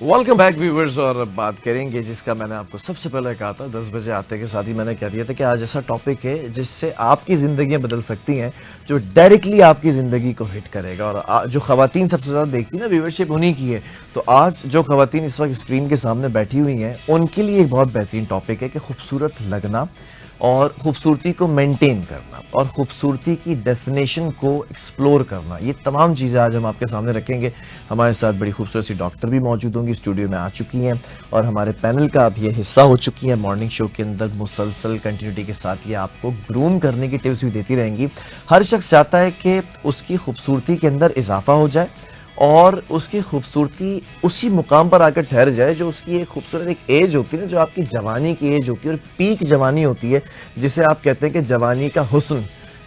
Welcome back viewers. और अब बात करेंगे जिसका मैंने आपको सबसे पहले कहा था 10 बजे आते के साथ ही मैंने कह दिया था कि आज ऐसा टॉपिक है जिससे आपकी ज़िंदगियां बदल सकती हैं, जो डायरेक्टली आपकी ज़िंदगी को हिट करेगा। और जो ख़वातीन सबसे ज़्यादा देखती ना व्यूवरशिप उन्हीं की है। तो आज जो ख़वातीन इस वक्त स्क्रीन के सामने बैठी हुई हैं उनके लिए एक बहुत बेहतरीन टॉपिक है कि खूबसूरत लगना और ख़ूबसूरती को मेंटेन करना और ख़ूबसूरती की डेफिनेशन को एक्सप्लोर करना, ये तमाम चीज़ें आज हम आपके सामने रखेंगे। हमारे साथ बड़ी खूबसूरत सी डॉक्टर भी मौजूद होंगी, स्टूडियो में आ चुकी हैं और हमारे पैनल का अब ये हिस्सा हो चुकी हैं। मॉर्निंग शो के अंदर मुसलसल कंटिन्यूटी के साथ ये आपको ग्रूम करने की टिप्स भी देती रहेंगी। हर शख्स चाहता है कि उसकी खूबसूरती के अंदर इजाफा हो जाए और उसकी खूबसूरती उसी मुकाम पर आकर ठहर जाए जो उसकी एक खूबसूरत एक एज होती है ना, जो आपकी जवानी की एज होती है और पीक जवानी होती है, जिसे आप कहते हैं कि जवानी का हुस्न,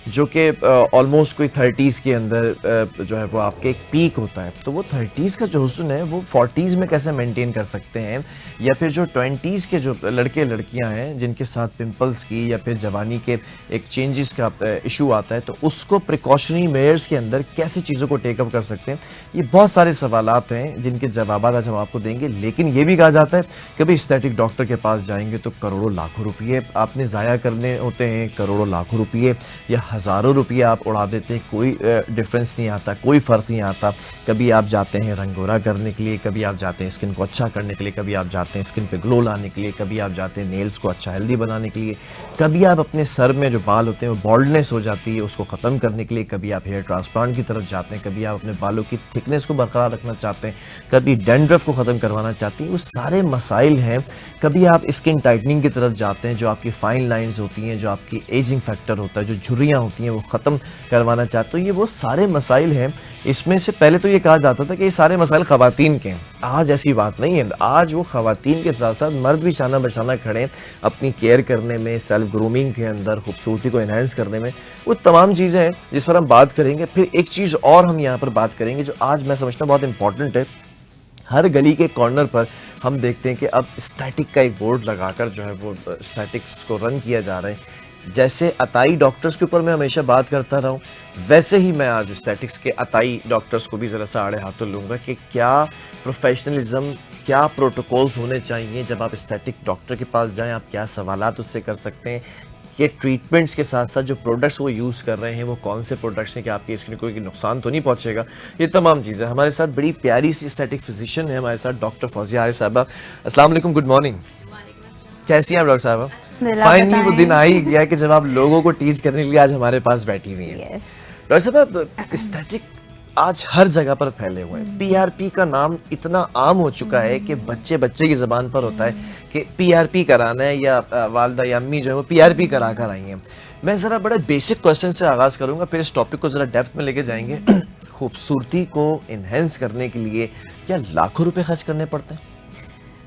जो कि ऑलमोस्ट कोई 30s के अंदर जो है वो आपके एक पीक होता है। तो वो 30s का जो हुस्न है वो 40s में कैसे मेंटेन कर सकते हैं, या फिर जो 20s के जो लड़के लड़कियां हैं जिनके साथ पिंपल्स की या फिर जवानी के एक चेंजेस का इशू आता है, तो उसको प्रिकॉशनरी मेयर्स के अंदर कैसे चीज़ों को टेकअप कर सकते हैं। ये बहुत सारे सवालात हैं जिनके जवाब आज हम आपको देंगे। लेकिन ये भी कहा जाता है कभी एस्थेटिक डॉक्टर के पास जाएंगे तो करोड़ों लाखों रुपये आपने ज़ाया करने होते हैं, करोड़ों लाखों रुपये या हज़ारों रुपये आप उड़ा देते हैं, कोई डिफरेंस नहीं आता, कोई फ़र्क नहीं आता। कभी आप जाते हैं रंग गोरा करने के लिए, कभी आप जाते हैं स्किन को अच्छा करने के लिए, कभी आप जाते हैं स्किन पे ग्लो लाने के लिए, कभी आप जाते हैं नेल्स को अच्छा हेल्दी बनाने के लिए, कभी आप अपने सर में जो बाल होते हैं वो बॉल्डनेस हो जाती है उसको ख़त्म करने के लिए, कभी आप हेयर ट्रांसप्लांट की तरफ जाते हैं, कभी आप अपने बालों की थिकनेस को बरकरार रखना चाहते हैं, कभी डैंड्रफ को ख़त्म करवाना चाहते हैं। वो सारे मसाइल हैं। कभी आप स्किन टाइटनिंग की तरफ जाते हैं, जो आपकी फाइन लाइंस होती हैं, जो आपकी एजिंग फैक्टर होता है, जो झुर्रियाँ होती हैं वो ख़त्म करवाना चाहते हो। ये वो सारे मसाइल हैं। इसमें से पहले तो ये कहा जाता था कि ये सारे मसाइल ख़वातीन के हैं। आज ऐसी बात नहीं है। आज वो ख़वातीन के साथ साथ मर्द भी शाना बशाना खड़े हैं अपनी केयर करने में, सेल्फ ग्रूमिंग के अंदर खूबसूरती को इन्हेंस करने में। वो तमाम चीज़ें हैं जिस पर हम बात करेंगे। फिर एक चीज़ और हम यहाँ पर बात करेंगे जो आज मैं समझता हूँ बहुत इंपॉर्टेंट है। हर गली के कॉर्नर पर हम देखते हैं कि अब स्टैटिक का एक बोर्ड लगाकर जो है वो स्टैटिक्स को रन किया जा रहा है। जैसे अताई डॉक्टर्स के ऊपर मैं हमेशा बात करता रहा हूँ, वैसे ही मैं आज स्टैटिक्स के अताई डॉक्टर्स को भी ज़रा सा आड़े हाथों लूँगा कि क्या प्रोफेशनलिज्म, क्या प्रोटोकॉल्स होने चाहिए जब आप स्टैटिक डॉक्टर के पास जाएं, आप क्या सवालात उससे कर सकते हैं, ये ट्रीटमेंट्स के साथ साथ जो प्रोडक्ट्स वो यूज़ कर रहे हैं वो कौन से प्रोडक्ट्स हैं कि आपकी स्किन को कोई नुकसान तो नहीं पहुंचेगा। ये तमाम चीज़ें हमारे साथ बड़ी प्यारी सी स्टैटिक फिजिशियन है हमारे साथ डॉक्टर फौजिया आरिफ साहबा। अस्सलाम वालेकुम, गुड मॉर्निंग। कैसी हैं आप डॉक्टर साहबा? फाइनली वो दिन आ ही गया कि जब आप लोगों को टीच करने के लिए आज हमारे पास बैठी हुई हैं। डॉक्टर साहब, स्टैटिक आज हर जगह पर फैले हुए हैं। पीआरपी का नाम इतना आम हो चुका है कि बच्चे बच्चे की ज़बान पर होता है कि पीआरपी कराना है, या वालदा या अम्मी जो है वो पीआरपी करा कर आई हैं। मैं ज़रा बड़े बेसिक क्वेश्चन से आगाज़ करूँगा, फिर इस टॉपिक को ज़रा डेप्थ में लेके जाएंगे। खूबसूरती को इन्हेंस करने के लिए क्या लाखों रुपए खर्च करने पड़ते हैं?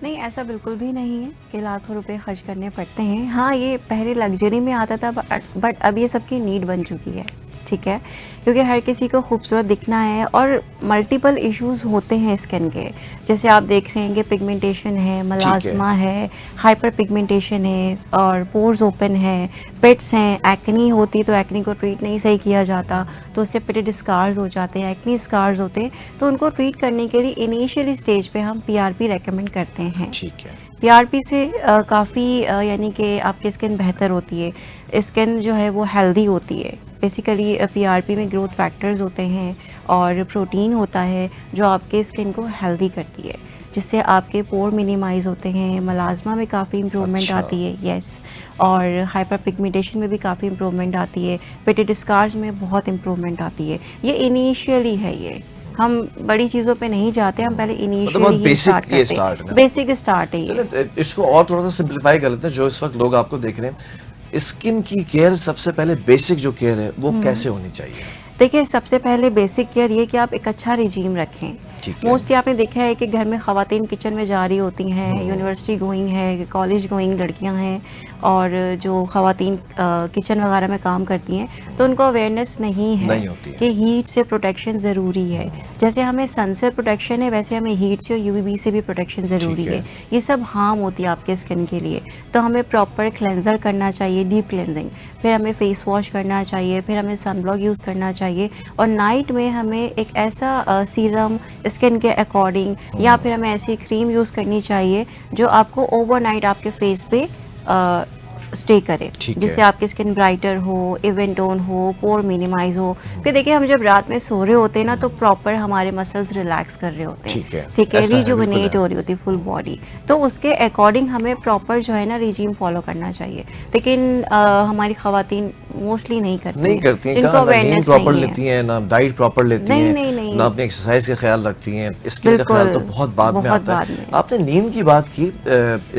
नहीं, ऐसा बिल्कुल भी नहीं है कि लाखों रुपए खर्च करने पड़ते हैं। हाँ, ये पहले लग्जरी में आता था बट अब ये सबकी नीड बन चुकी है, ठीक है, क्योंकि हर किसी को खूबसूरत दिखना है और मल्टीपल इश्यूज होते हैं स्किन के। जैसे आप देख रहे हैं कि पिगमेंटेशन है, मलाज़मा है, हाइपर पिगमेंटेशन है और पोर्स ओपन है, पिट्स हैं, एक्नी होती तो एक्नी को ट्रीट नहीं सही किया जाता तो उससे पिटेड स्कार्स हो जाते हैं, एक्नी स्कार्स होते हैं। तो उनको ट्रीट करने के लिए इनिशियली स्टेज पे हम पीआरपी रेकमेंड करते हैं। ठीक है। पीआरपी से काफ़ी यानी कि आपकी स्किन बेहतर होती है, स्किन जो है वो हेल्दी होती है। बेसिकली पीआरपी में ग्रोथ फैक्टर्स होते हैं और प्रोटीन होता है जो आपके स्किन को हेल्दी करती है, जिससे आपके पोर मिनिमाइज होते हैं, मलाज़मा में काफ़ी इम्प्रूवमेंट आती है, यस, और हाइपर पिगमेंटेशन में भी काफ़ी इम्प्रूवमेंट आती है, पिटेड स्कार्स में बहुत इम्प्रूवमेंट आती है। ये इनिशियली है, ये हम बड़ी चीज़ों पे नहीं जाते, हम पहले इनिशियली ही स्टार्ट करते हैं। बेसिक स्टार्ट है ये। इसको और थोड़ा सा सिंपलीफाई कर लेते हैं। जो इस वक्त लोग आपको देख रहे हैं, स्किन की केयर सबसे पहले बेसिक जो केयर है वो कैसे होनी चाहिए? देखिए, सबसे पहले बेसिक केयर ये कि आप एक अच्छा रिजीम रखें। मोस्टली आपने देखा है कि घर में ख़वातीन किचन में जा रही होती हैं, यूनिवर्सिटी गोइंग है, कॉलेज गोइंग लड़कियां हैं, और जो ख़वातीन किचन वगैरह में काम करती हैं तो उनको अवेयरनेस नहीं है कि हीट से प्रोटेक्शन ज़रूरी है। जैसे हमें सन से प्रोटेक्शन है, वैसे हमें हीट से और यूवीबी से भी प्रोटेक्शन ज़रूरी है। ये सब हार्म होती है आपके स्किन के लिए। तो हमें प्रॉपर क्लेंजर करना चाहिए, डीप क्लेंजिंग, फिर हमें फेस वॉश करना चाहिए, फिर हमें सन ब्लॉक यूज़ करना चाहिए, चाहिए, और नाइट में हमें एक ऐसा सीरम स्किन के अकॉर्डिंग या फिर हमें ऐसी क्रीम यूज़ करनी चाहिए जो आपको ओवरनाइट आपके फेस पे स्टे करे, ठीक है। जिससे आपकी स्किन ब्राइटर हो, इवन टोन हो, पोर मिनिमाइज हो। फिर देखिए हम जब रात में सो रहे होते हैं ना, तो प्रॉपर हमारे मसल्स रिलैक्स कर रहे होते ठीक है, हैं, ठीक है, ऐसा है, बिल्कुल रिजुविनेट है। हो रही होती है फुल बॉडी। तो उसके अकॉर्डिंग हमें प्रॉपर जो है ना रिजीम फॉलो करना चाहिए, लेकिन हमारी खवातीन मोस्टली नहीं करती नहीं करती हैं, जिनको कहाँ ना नींद अवेयरनेस प्रॉपर नहीं है। लेती हैं, ना डाइट प्रॉपर लेती नहीं, हैं, नहीं, नहीं। ना अपनी एक्सरसाइज का ख्याल रखती हैं। स्किन का ख्याल तो बिल्कुल, बहुत बाद में बहुत आता बाद है। में। आपने नींद की बात की,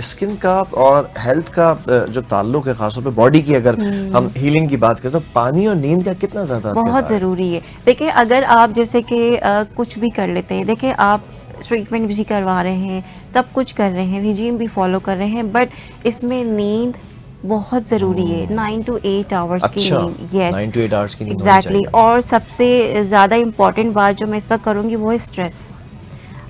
स्किन का और हेल्थ का जो ताल्लुक है, खासतौर पे बॉडी की अगर हम हीलिंग की बात करें, तो पानी और नींद का कितना ज़्यादा बहुत किरदार है? ज़रूरी है। देखिए अगर आप जैसे कि कुछ भी कर लेते हैं, देखिए आप ट्रीटमेंट भी करवा रहे हैं, तब कुछ कर रहे हैं, रिजीम भी फॉलो कर रहे हैं, बट इसमें नींद बहुत ज़रूरी है। 9 to 8 आवर्स की अच्छा, नींद, यस 9 to 8 आवर्स की नींद होनी एग्जैक्टली। चाहिए। और सबसे ज़्यादा इम्पॉर्टेंट बात जो मैं इस वक्त करूँगी वो है स्ट्रेस।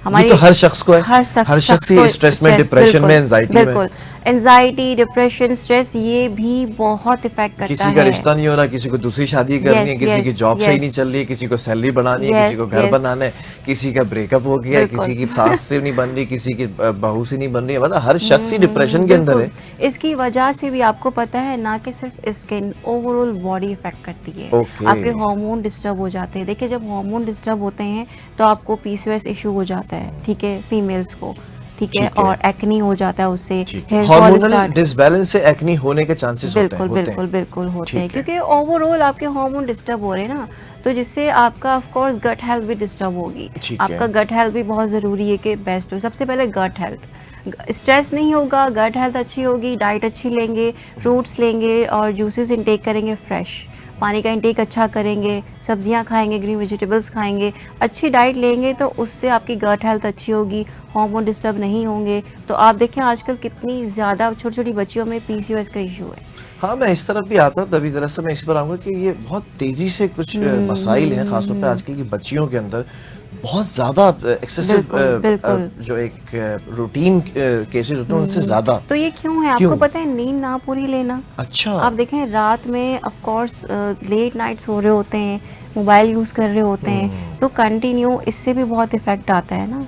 ये तो हर शख्स को है, हर हर शख्स ही को स्ट्रेस में, स्ट्रेस, डिप्रेशन में, बिल्कुल, एंजाइटी में। बिल्कुल। एंजाइटी, डिप्रेशन, स्ट्रेस ये भी बहुत इफेक्ट करता किसी का है। रिश्ता नहीं हो रहा, किसी को दूसरी शादी करनी है, Yes, किसी की yes, जॉब सही yes. नहीं चल रही है, किसी को सैलरी बढ़ानी है, किसी को Yes, घर yes. बनाना है, किसी का ब्रेकअप हो गया है, बिल्कुल। किसी की सास से नहीं बन रही, किसी की बहू से नहीं बन रही है। मतलब हर शख्स ही डिप्रेशन के अंदर है। बिल्कुल। इसकी वजह से भी आपको पता है ना कि सिर्फ स्किन, ओवरऑल बॉडी इफेक्ट करती है। ओके। आपके हार्मोन डिस्टर्ब हो जाते हैं। देखिए जब हार्मोन डिस्टर्ब होते हैं तो आपको पीसीओएस इशू हो जाता है, ठीक है, फीमेल्स को, ठीक है, ठीक है। और एक्नी हो जाता है उससे, ठीक है, hair fall hormonal start, disbalance से एक्नी होने के चांसेस होते हैं, बिल्कुल बिल्कुल बिल्कुल होते हैं, ठीक है। क्योंकि ओवरऑल आपके हार्मोन डिस्टर्ब हो रहे हैं ना, तो जिससे आपका ऑफ कोर्स गट हेल्थ भी डिस्टर्ब होगी। ठीक है। आपका गट हेल्थ भी बहुत ज़रूरी है कि बेस्ट हो। सबसे पहले गट हेल्थ, स्ट्रेस नहीं होगा, गट हेल्थ अच्छी होगी, डाइट अच्छी लेंगे, फ्रूट्स लेंगे और जूसेस इंटेक करेंगे फ्रेश, पानी का इंटेक अच्छा करेंगे, सब्जियां खाएंगे, ग्रीन वेजिटेबल्स खाएंगे, अच्छी डाइट लेंगे, तो उससे आपकी गट हेल्थ अच्छी होगी, हार्मोन डिस्टर्ब नहीं होंगे। तो आप देखें आजकल कितनी ज़्यादा छोटी छोटी बच्चियों में पीसीओएस का इशू है। हाँ, मैं इस तरफ भी आता तभी ज़रा सा मैं इस पर आऊँगा कि ये बहुत तेज़ी से कुछ मसाइल हैं, खासतौर पे आजकल की बच्चियों के अंदर बहुत ज़्यादा एक्सेसिव, बिल्कुल, बिल्कुल। जो एक रूटीन केसेस होते हैं उनसे ज़्यादा। तो ये क्यों है? आपको क्यों? पता है, नींद ना पूरी लेना। अच्छा, आप देखें रात में ऑफ कोर्स लेट नाइट सो रहे होते हैं, मोबाइल यूज़ कर रहे होते हैं, तो कंटिन्यू इससे भी बहुत इफेक्ट आता है ना।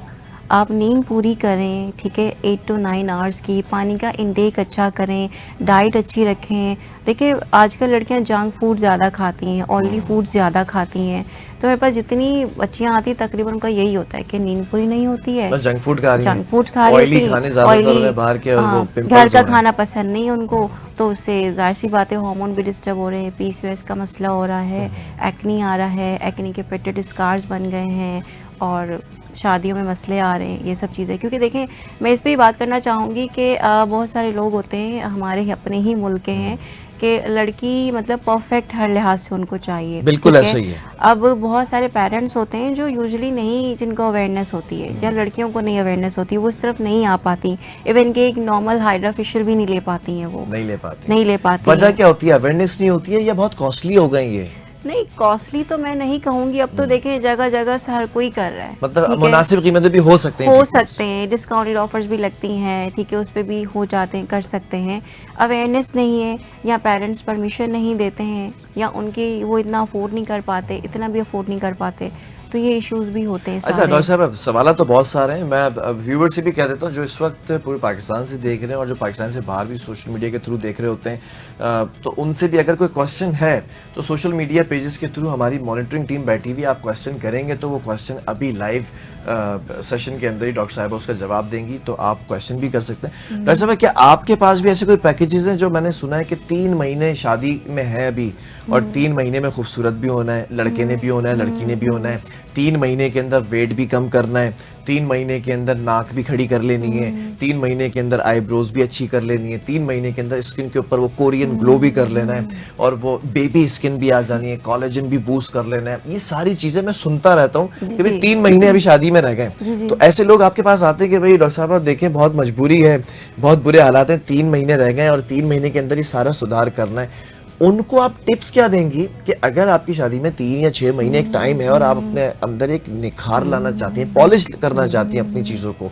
आप नींद पूरी करें, ठीक है, 8 to 9 आवर्स की, पानी का इंटेक अच्छा करें, डाइट अच्छी रखें। देखिए आजकल लड़कियां जंक फूड ज़्यादा खाती हैं, ऑयली फूड ज़्यादा खाती हैं, तो मेरे पास जितनी बच्चियां आती हैं तकरीबन उनका यही होता है कि नींद पूरी नहीं होती है, और जंक फूड खा रही हैं, जंक फूड खा रही ऑयली थी, खाने ज़्यादातर ऑयली, उन्हें बाहर के, और वो हाँ, पिंपल्स घर हो का रहे हैं। खाना पसंद नहीं है उनको, तो उससे जाहिर सी बात है हार्मोन भी डिस्टर्ब हो रहे हैं, पीसीओएस का मसला हो रहा है, एक्नी आ रहा है, एक्नी के पेटेड स्कार्स बन गए हैं, और शादियों में मसले आ रहे हैं, ये सब चीज़ें। क्योंकि देखें मैं इस पर भी बात करना चाहूँगी कि बहुत सारे लोग होते हैं हमारे अपने ही मुल्क के हैं कि लड़की मतलब परफेक्ट हर लिहाज से उनको चाहिए, बिल्कुल ठीक ऐसा ही है। अब बहुत सारे पेरेंट्स होते हैं जो यूजुअली नहीं, जिनको अवेयरनेस होती है, या लड़कियों को नहीं अवेयरनेस होती, वो उस तरफ नहीं आ पाती, इवन कि एक नॉर्मल हाइड्रा फेशियल भी नहीं ले पाती हैं, वो नहीं ले पाती। नहीं ले पाती वजह हैं। क्या होती है? अवेयरनेस नहीं होती है या बहुत कॉस्टली हो गई ये? नहीं कॉस्टली तो मैं नहीं कहूँगी, अब तो देखें जगह जगह से हर कोई कर रहा है, मतलब ठीक है? मुनासिब कीमतें भी हो सकते हैं, हो treatments। सकते हैं, डिस्काउंटेड ऑफर्स भी लगती हैं, ठीक है, उस पर भी हो जाते हैं, कर सकते हैं। अवेयरनेस नहीं है, या पेरेंट्स परमिशन नहीं देते हैं, या उनकी वो इतना अफोर्ड नहीं कर पाते, इतना भी अफोर्ड नहीं कर पाते, तो ये इश्यूज भी होते हैं अच्छा सारे। डॉक्टर साहब, अब सवाल तो बहुत सारे हैं, मैं व्यूवर से भी कह देता हूँ जो इस वक्त पूरे पाकिस्तान से देख रहे हैं और जो पाकिस्तान से बाहर भी सोशल मीडिया के थ्रू देख रहे होते हैं, तो उनसे भी अगर कोई क्वेश्चन है तो सोशल मीडिया पेजेस के थ्रू हमारी मॉनिटरिंग टीम बैठी हुई, आप क्वेश्चन करेंगे तो वो क्वेश्चन अभी लाइव सेशन के अंदर ही डॉक्टर साहब उसका जवाब देंगी, तो आप क्वेश्चन भी कर सकते हैं। डॉक्टर साहब, क्या आपके पास भी ऐसे कोई पैकेजेस हैं? जो मैंने सुना है कि 3 महीने शादी में है अभी, और 3 महीने में खूबसूरत भी होना है, लड़के ने भी होना है, लड़की ने भी होना है, 3 महीने के अंदर वेट भी कम करना है, 3 महीने के अंदर नाक भी खड़ी कर लेनी है, 3 महीने के अंदर आईब्रोज भी अच्छी कर लेनी है, 3 महीने के अंदर स्किन के ऊपर वो कोरियन ग्लो भी कर लेना है, और वो बेबी स्किन भी आ जानी है, कोलेजन भी बूस्ट कर लेना है। ये सारी चीजें मैं सुनता रहता हूँ कि भाई 3 महीने अभी शादी में रह गए, तो ऐसे लोग आपके पास आते हैं कि भाई डॉक्टर साहब आप देखें बहुत मजबूरी है, बहुत बुरे हालात हैं, 3 महीने रह गए और 3 महीने के अंदर ही सारा सुधार करना है, उनको आप टिप्स क्या देंगी कि अगर आपकी शादी में 3 या 6 महीने एक टाइम है और आप अपने अंदर एक निखार लाना चाहती हैं, पॉलिश करना चाहती हैं अपनी चीज़ों को,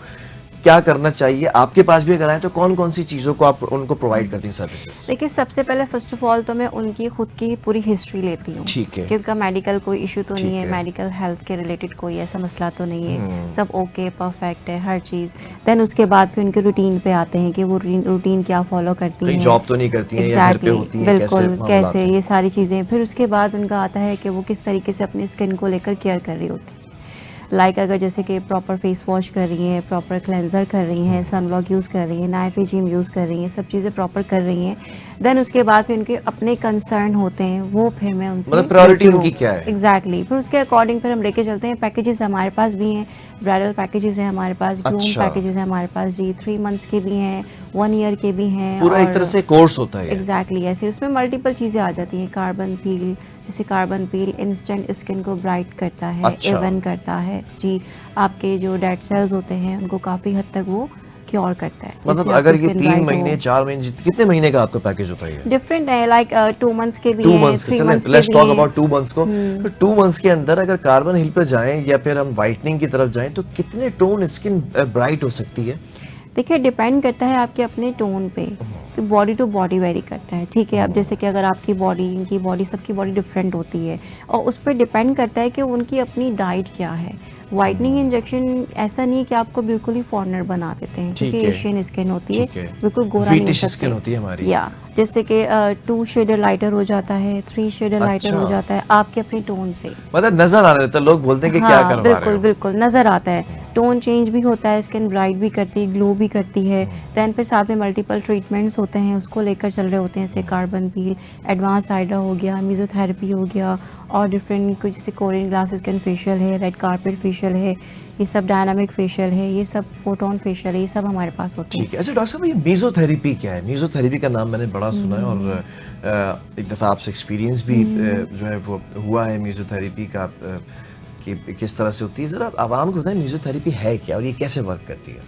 क्या करना चाहिए, आपके पास भी अगर आए तो कौन कौन सी चीज़ों को आप उनको प्रोवाइड करती हैं सर्विसेज? देखिए सबसे पहले फर्स्ट ऑफ ऑल तो मैं उनकी खुद की पूरी हिस्ट्री लेती हूँ, ठीक है। कि उनका मेडिकल कोई इशू तो नहीं ठीक है, है। मेडिकल हेल्थ के रिलेटेड कोई ऐसा मसला तो नहीं है, सब ओके परफेक्ट है हर चीज़। देन उसके बाद फिर उनके रूटीन पे आते हैं कि वो रूटीन क्या फॉलो करती कहीं हैं, जॉब तो नहीं करती हैं या घर पे होती हैं, कैसे बिल्कुल मामलात कैसे हैं? ये सारी चीज़ें। फिर उसके बाद उनका आता है कि वो किस तरीके से अपनी स्किन को लेकर केयर कर रही होती है। लाइक अगर जैसे कि प्रॉपर फेस वॉश कर रही हैं, प्रॉपर क्लेंजर कर रही हैं, सनब्लॉक यूज़ कर रही हैं, नाइट रिजीम यूज़ कर रही हैं, सब चीज़ें प्रॉपर कर रही हैं। देन उसके बाद फिर उनके अपने कंसर्न होते हैं, वो फिर मैं उनसे मतलब प्रायोरिटी लेती हूँ। उनकी क्या है? एग्जैक्टली फिर उसके अकॉर्डिंग फिर हम लेके चलते हैं। पैकेजेस हमारे पास भी हैं, ब्राइडल पैकेजेस हैं हमारे पास, ग्रूम अच्छा। पैकेजेस हैं हमारे पास जी, 3 मंथ्स के भी हैं, 1 ईयर के भी हैं। पूरा एक तरह से कोर्स होता है ये। एग्जैक्टली ऐसे उसमें मल्टीपल चीज़ें आ जाती हैं। कार्बन पील, जैसे कार्बन पील इंस्टेंट स्किन को ब्राइट करता है, अच्छा। इवन करता है जी। आपके जो डेड सेल्स होते हैं उनको काफ़ी हद तक वो क्योर करता है। मतलब जिससे अगर आपकी ये skin 3 bright महीने हो। 4 महीने कितने महीने का आपका पैकेज होता है ये? डिफरेंट है, लाइक 2 मंथ्स के भी 2 हैं, मंथ्स के, 3 चलें मंथ्स के लेट्स भी टॉक हैं। अबाउट 2 मंथ्स को। तो 2 मंथ्स के अंदर अगर कार्बन हिल पे जाएं या फिर हम वाइटनिंग की तरफ जाएं तो कितने टोन स्किन ब्राइट हो सकती है? देखिए डिपेंड करता है आपके अपने टोन पे, तो बॉडी टू बॉडी वेरी करता है, ठीक है। अब जैसे कि अगर आपकी बॉडी, इनकी बॉडी, सबकी बॉडी डिफरेंट होती है और उस पर डिपेंड करता है कि उनकी अपनी डाइट क्या है। वाइटनिंग इंजेक्शन ऐसा नहीं है कि आपको बिल्कुल ही फॉरनर बना देते हैं, ठीक क्योंकि है। एशियन स्किन होती है, ठीक है। बिल्कुल गोरा नहीं हो Whitish सकते। skin होती है हमारी। या जैसे कि 2 शेडर लाइटर हो जाता है, 3 शेडर लाइटर हो अच्छा। जाता है आपके अपने टोन से। मतलब नजर आने लगता है, लोग बोलते हैं कि क्या करवा रहे बिल्कुल हो। बिल्कुल नज़र आता है। टोन चेंज भी होता है, स्किन ब्राइट भी करती है, ग्लो भी करती है। दैन फिर साथ में मल्टीपल ट्रीटमेंट्स होते हैं, उसको लेकर चल रहे होते हैं, जैसे कार्बन पील, एडवांस हाइड्रा हो गया, मेसोथेरेपी हो गया, और डिफरेंट कुछ जैसे कोरियन ग्लास स्किन फेशियल है, रेड कार्पेट फेशियल है, ये सब डायनामिक फेशियल है, ये सब फोटोन फेशियल है, ये सब हमारे पास होते हैं। ठीक है। अच्छा डॉक्टर साहब, ये मेसोथेरेपी क्या है? मेसोथेरेपी का नाम मैंने बड़ा सुना है और एक दफ़ा आपसे एक्सपीरियंस भी जो है वो हुआ है मेसोथेरेपी का, कि किस तरह से होती है। ज़रा आवाम को बताएं मेसोथेरेपी है क्या और ये कैसे वर्क करती है?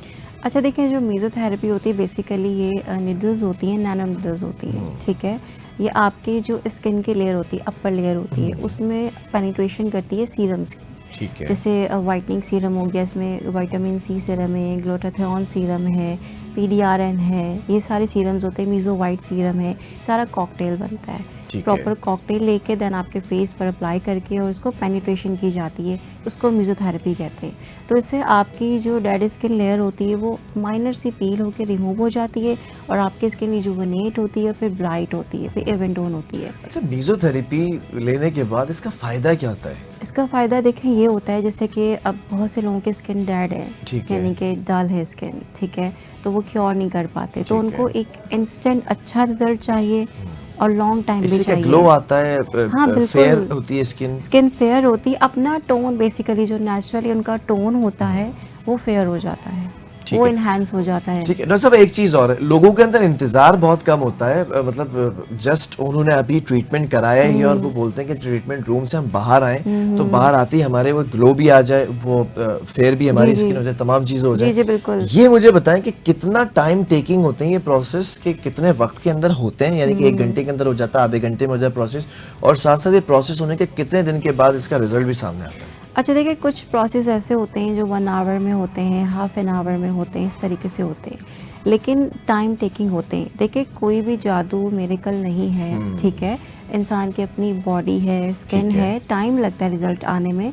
अच्छा देखिए, जो मेसोथेरेपी होती है बेसिकली ये निडल्स होती हैं, नैनो निडल्स होती हैं, ठीक है। ये आपकी जो स्किन की लेयर होती है, अपर लेयर होती है, उसमें पेनिट्रेशन करती है सीरम्स की। ठीक है। जैसे वाइटनिंग सीरम हो गया, इसमें विटामिन सी सीरम है, ग्लूटाथियोन सीरम है, PDRN है, ये सारे सीरम्स होते हैं, मीज़ो वाइट सीरम है, सारा कॉकटेल बनता है। ठीक है। प्रॉपर कॉकटेल लेके देन आपके फेस पर अप्लाई करके और उसको पेनिट्रेशन की जाती है, उसको मेसोथेरेपी कहते हैं। तो इससे आपकी जो डेड स्किन लेयर होती है वो माइनर सी पील होकर रिमूव हो जाती है और आपकी स्किन रिजुवनेट होती है, फिर ब्राइट होती है, फिर इवन टोन होती है। अच्छा, मेसोथेरेपी लेने के बाद इसका फ़ायदा क्या होता है? इसका फ़ायदा देखें ये होता है, जैसे कि अब बहुत से लोगों की स्किन डेड है, ठीक है। यानी कि डल है स्किन, ठीक है, तो वो क्योर नहीं कर पाते, तो ठीक उनको है। एक इंस्टेंट अच्छा रिजल्ट चाहिए और लॉन्ग टाइम भी इससे क्या चाहिए। ग्लो आता है? हाँ, बिल्कुल। फेयर होती है स्किन? स्किन फेयर होती है, अपना टोन बेसिकली जो नेचुरली उनका टोन होता है वो फेयर हो जाता है, ठीक वो है। इन्हांस हो जाता है। ठीक है डॉक्टर साहब, एक चीज़ और है, लोगों के अंदर इंतज़ार बहुत कम होता है। मतलब जस्ट उन्होंने अभी ट्रीटमेंट कराया ही है और वो बोलते हैं कि ट्रीटमेंट रूम से हम बाहर आए तो बाहर आते ही हमारे वो ग्लो भी आ जाए, वो फेयर भी हमारी जी, जी। स्किन हो जाए, तमाम चीज़ें हो जी, जाए। जी, बिल्कुल। ये मुझे बताएं कि कितना टाइम टेकिंग होते हैं ये प्रोसेस, के कितने वक्त के अंदर होते हैं? यानी कि 1 घंटे के अंदर हो जाता है, आधे घंटे में हो जाए प्रोसेस, और साथ साथ ये प्रोसेस होने के कितने दिन के बाद इसका रिजल्ट भी सामने आता है? अच्छा देखिए, कुछ प्रोसेस ऐसे होते हैं जो 1 आवर में होते हैं, हाफ एन आवर में होते हैं, इस तरीके से होते हैं, लेकिन टाइम टेकिंग होते हैं। देखिए कोई भी जादू मेरेकल नहीं है, ठीक है, इंसान की अपनी बॉडी है, स्किन ठीक है। है, टाइम लगता है रिजल्ट आने में,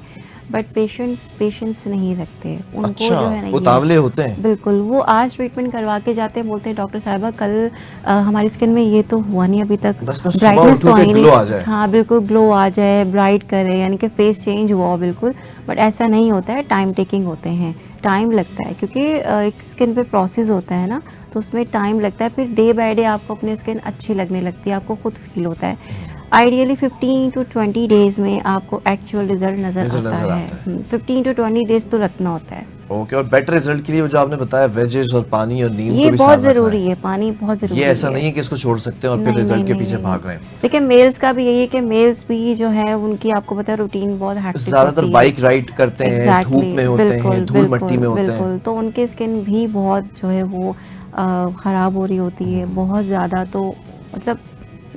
बट पेशेंस नहीं रखते उनको, अच्छा, जो है ना, उतावले yes, होते हैं। बिल्कुल। वो आज ट्रीटमेंट करवा के जाते हैं, बोलते हैं डॉक्टर साहिबा कल हमारी स्किन में ये तो हुआ नहीं अभी तक, बस मैं सुबह ब्राइटनेस उठूं तो कि आई ग्लो आ जाए। नहीं, हाँ बिल्कुल ग्लो आ जाए, ब्राइट करे, यानी कि फेस चेंज हुआ हो बिल्कुल, बट ऐसा नहीं होता है, टाइम टेकिंग होते हैं, टाइम लगता है, क्योंकि एक स्किन पे प्रोसेस होता है ना, तो उसमें टाइम लगता है। फिर डे बाय डे आपको अपनी स्किन अच्छी लगने लगती है, आपको खुद फील होता है। आइडियली 15 to 20 डेज में आपको एक्चुअल रिजल्ट नज़र आता है। 15 to 20 डेज तो रखना होता है। ओके, और बेटर रिजल्ट के लिए वो जो आपने बताया वेजेस और पानी और नींद ये को भी बहुत साथ रखना ज़रूरी है, पानी बहुत ज़रूरी ये है। ऐसा नहीं है कि इसको छोड़ सकते हैं और फिर नहीं, रिजल्ट के नहीं, पीछे नहीं, भाग नहीं। रहे हैं। देखिए मेल्स का भी यही है कि मेल्स भी जो है उनकी, आपको पता है, रूटीन बहुत हैक्टिक ज्यादातर होती है। बाइक राइड करते हैं, Exactly, धूप में होते हैं, बिल्कुल, धूल बिल्कुल, मट्टी में होते हैं। बिल्कुल। तो उनकी स्किन भी बहुत जो है वो ख़राब हो रही होती है बहुत ज़्यादा, तो मतलब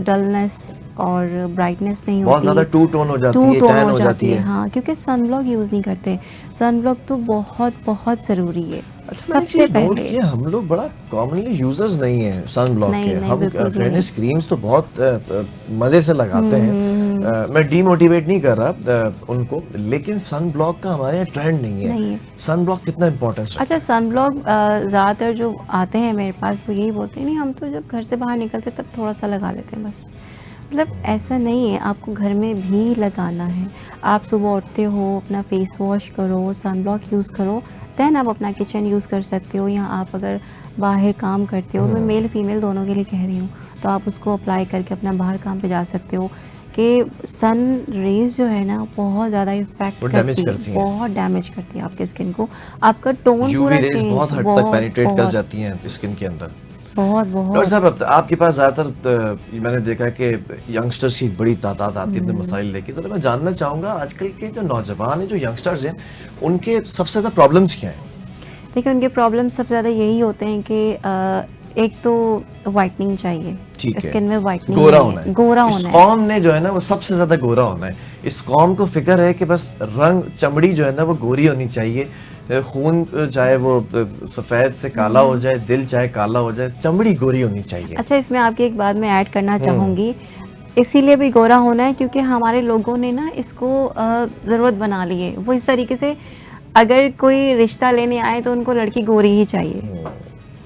डलनेस और ब्राइटनेस नहीं बहुत होती, ज़्यादा टू टोन हो जाती है, टोन टैन हो हो जाती है। हाँ, क्योंकि सनब्लॉक यूज़ नहीं करते। सनब्लॉक तो बहुत बहुत ज़रूरी है। अच्छा, मैंने एक सबसे चीज़ नोट पहले किया, हम लोग बड़ा कॉमनली यूजर्स नहीं है सन ब्लॉक नहीं के। नहीं हम बिल्कुल भी नहीं। फेयरनेस क्रीम्स तो बहुत मज़े से लगाते हैं। मैं डीमोटिवेट नहीं कर रहा उनको, लेकिन सन ब्लॉक का हमारे यहाँ ट्रेंड नहीं नहीं है। है। सन ब्लॉक कितना इंपॉर्टेंस अच्छा, सनब्लॉक ज़्यादातर जो आते हैं मेरे पास वो यही बोलते हैं, नहीं हम तो जब घर से बाहर निकलते तब थोड़ा सा लगा लेते हैं बस। मतलब ऐसा नहीं है, आपको घर में भी लगाना है। आप सुबह उठते हो, अपना फेस वॉश करो, सनब्लॉक यूज़ करो, देन आप अपना किचन यूज़ कर सकते हो, या आप अगर बाहर काम करते हो, मैं मेल फीमेल दोनों के लिए कह रही हूँ, तो आप उसको अप्लाई करके अपना बाहर काम पे जा सकते हो। कि सन रेज जो है ना बहुत ज़्यादा इफेक्ट वो डैमेज करती करती है, हैं। बहुत डैमेज करती है आपके स्किन को, आपका टोन यूवी पूरा रेज चेंज, बहुत हद तक पेनिट्रेट कर जाती हैं स्किन के अंदर। बहुत डॉक्टर बहुत साहब, अब आपके पास ज़्यादातर मैंने देखा कि यंगस्टर्स की एक बड़ी तादाद आती है अपने मसाइल लेके। ज़रा मैं जानना चाहूँगा, आजकल के जो नौजवान हैं, जो यंगस्टर्स हैं, उनके सबसे ज़्यादा प्रॉब्लम्स क्या हैं? देखिए उनके प्रॉब्लम सबसे ज़्यादा यही होते हैं कि एक तो वाइटनिंग चाहिए, ठीक है, स्किन में वाइटनिंग गोरा नहीं होना है, है। गोरा इस होना है। कौम ने जो है ना वो सबसे ज्यादा गोरा होना है। इस कौम को फिक्र है कि बस रंग चमड़ी जो है ना वो गोरी होनी चाहिए। खून चाहे वो सफेद से काला हो जाए, दिल चाहे काला हो जाए, चमड़ी गोरी होनी चाहिए। अच्छा, इसमें आपकी एक बात मैं ऐड करना चाहूँगी, इसीलिए भी गोरा होना है क्योंकि हमारे लोगों ने ना इसको ज़रूरत बना ली है। वो इस तरीके से अगर कोई रिश्ता लेने आए तो उनको लड़की गोरी ही चाहिए,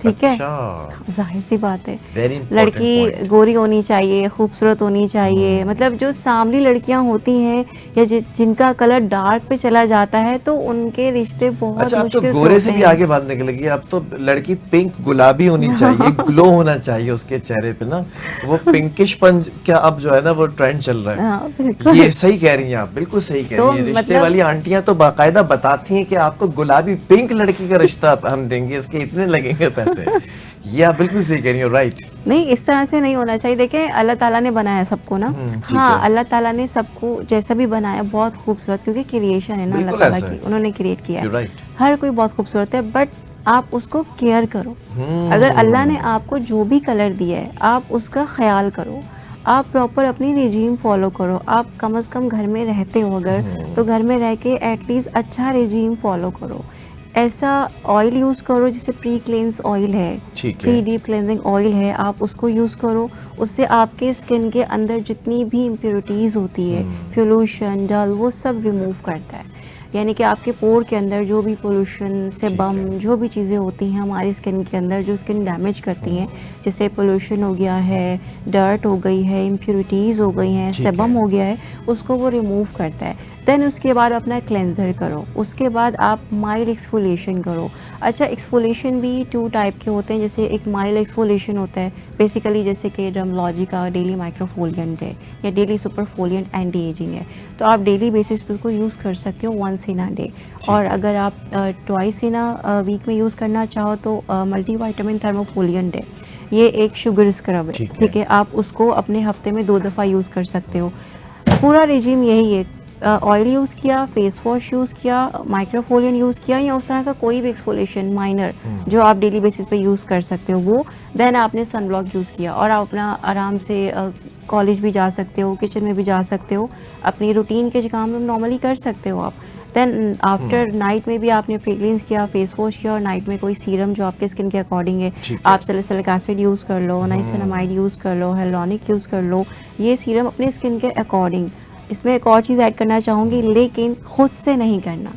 ठीक है, अच्छा, जाहिर सी बात है। वेरी इंपॉर्टेंट लड़की पॉइंट। गोरी होनी चाहिए, खूबसूरत होनी चाहिए, मतलब जो सांवली लड़कियां होती हैं या जिनका कलर डार्क पे चला जाता है तो उनके रिश्ते बहुत अच्छा, अब तो मुश्किल से गोरे से होते भी हैं। आगे बात निकल गई। अब तो लड़की पिंक गुलाबी होनी चाहिए, ग्लो होना चाहिए उसके चेहरे पे ना। वो पिंकिश पंच क्या अब जो है ना वो ट्रेंड चल रहा है। हाँ बिल्कुल। ये सही कह रही हैं आप, बिल्कुल सही कह तो रही हैं। रिश्ते मतलब वाली आंटियां तो बाकायदा बताती हैं कि आपको गुलाबी पिंक लड़की का रिश्ता हम देंगे, इसके इतने लगेंगे पैसे। ये आप बिल्कुल सही कह रही हो, राइट। नहीं, इस तरह से नहीं होना चाहिए। देखें, अल्लाह ताला ने बनाया सबको ना, ठीक हाँ है। अल्लाह ताला ने सबको जैसा भी बनाया बहुत खूबसूरत, क्योंकि क्रिएशन है ना अल्लाह बिल्कुल ताला ऐसा की, है। उन्होंने क्रिएट किया You're है। right. हर कोई बहुत खूबसूरत है, बट आप उसको केयर करो। अगर अल्लाह ने आपको जो भी कलर दिया है आप उसका ख्याल करो, आप प्रॉपर अपनी रिजीम फॉलो करो। आप कम से कम घर में रहते हो अगर, तो घर में रह के एटलीस्ट अच्छा रिजीम फॉलो करो। ऐसा ऑयल यूज़ करो जैसे प्री क्लेंस ऑयल है, ठीक है। प्री डीप क्लेंजिंग ऑयल है, आप उसको यूज़ करो। उससे आपके स्किन के अंदर जितनी भी इम्प्योरिटीज़ होती है, पोल्यूशन, डल, वो सब रिमूव करता है। यानी कि आपके पोर के अंदर जो भी पोल्यूशन, सेबम, जो भी चीज़ें होती हैं हमारी स्किन के अंदर जो स्किन डैमेज करती हैं, जैसे पोल्यूशन हो गया है, डर्ट हो गई है, इम्प्योरिटीज़ हो गई हैं, ठीक सेबम है। हो गया है, उसको वो रिमूव करता है। देन उसके बाद अपना क्लेंजर करो, उसके बाद आप माइल्ड एक्सफोलिएशन करो। अच्छा, एक्सफोलिएशन भी 2 टाइप के होते हैं। जैसे एक माइल्ड एक्सफोलिएशन होता है बेसिकली, जैसे कि डर्मोलॉजी का डेली माइक्रोफोलिएंट है या डेली सुपरफोलिएंट एंटी एजिंग है, तो आप डेली बेसिस पे उसको यूज़ कर सकते हो, वंस इन अ डे। और अगर आप ट्वाइस इन अ वीक में यूज़ करना चाहो तो मल्टीविटामिन थर्मोफोलिएंट है, ये एक शुगर स्क्रब है, ठीक है, आप उसको अपने हफ्ते में 2 दफ़ा यूज़ कर सकते हो। पूरा रिजीम यही है, ऑयल यूज़ किया, फेस वॉश यूज़ किया, माइक्रोफोलियन यूज़ किया, या उस तरह का कोई भी एक्सफोलिएशन माइनर जो आप डेली बेसिस पे यूज़ कर सकते हो वो, देन आपने सनब्लॉक यूज़ किया और आप अपना आराम से कॉलेज भी जा सकते हो, किचन में भी जा सकते हो, अपनी रूटीन के काम में नॉर्मली कर सकते हो आप। देन आफ्टर नाइट में भी आपने फ्रेग्रेंस किया, फेस वॉश किया, और नाइट में कोई सीरम जो आपके स्किन के अकॉर्डिंग है, आप सैलिसिलिक एसिड यूज़ कर लो, नाइसिनामाइड यूज़ कर लो, हेलोनिक यूज़ कर लो, ये सीरम अपने स्किन के अकॉर्डिंग। इसमें एक और चीज़ ऐड करना चाहूँगी, लेकिन खुद से नहीं करना,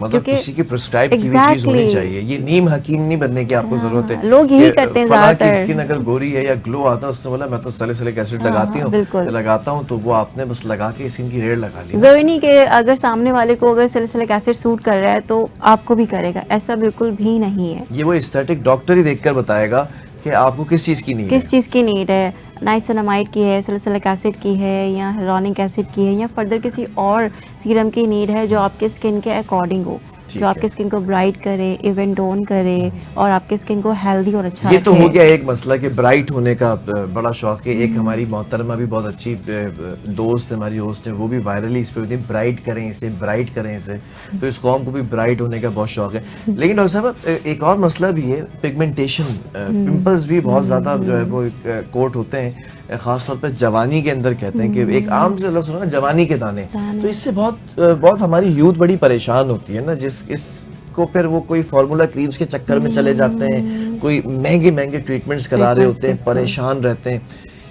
मतलब किसी की प्रिस्क्राइब की हुई चीज होनी चाहिए। ये नीम हकीम नहीं बनने की आपको जरूरत है। लोग यही करते हैं फलां की ज़्यादातर। स्किन अगर गोरी है या ग्लो आता है, उससे बोला मैं तो सैलिसिलिक एसिड लगाती हूँ, बिल्कुल। लगाता हूँ, तो वो आपने बस लगा के स्किन की रेड लगा ली। ज़रूरी नहीं कि अगर सामने वाले को अगर सैलिसिलिक एसिड सूट कर रहा है तो आपको भी करेगा, ऐसा बिल्कुल भी नहीं है। ये वो एस्थेटिक डॉक्टर ही देखकर बताएगा कि आपको किस चीज की नीड है। किस चीज़ की नीड है, नाइसिनामाइड की है, सैलिसिलिक एसिड की है, या हेलोनिक एसिड की है, या फर्दर किसी और सीरम की नीड है जो आपके स्किन के अकॉर्डिंग हो। ठीक जो आपके है। स्किन को ब्राइट करे, इवन टोन करे और आपके स्किन को हेल्दी और अच्छा ये तो रखे। हो गया एक मसला कि ब्राइट होने का बड़ा शौक है। एक हमारी मोहतरमा भी बहुत अच्छी दोस्त है, हमारी होस्ट है, वो भी वायरली इस पे होती है, ब्राइट करें इसे, ब्राइट करें इसे। तो इस कौम को भी ब्राइट होने का बहुत शौक है। लेकिन डॉक्टर साहब एक और मसला भी है, पिगमेंटेशन, पिंपल्स भी बहुत ज़्यादा जो है वो कोट होते हैं, ख़ासतौर पर जवानी के अंदर। कहते हैं कि एक आम से लफ्ज़ सुना ना, जवानी के दाने। तो इससे बहुत हमारी यूथ बड़ी परेशान होती है ना, को फिर वो कोई फार्मूला क्रीम्स के चक्कर में चले जाते हैं, कोई महंगे महंगे ट्रीटमेंट्स करा रहे होते हैं, परेशान रहते हैं।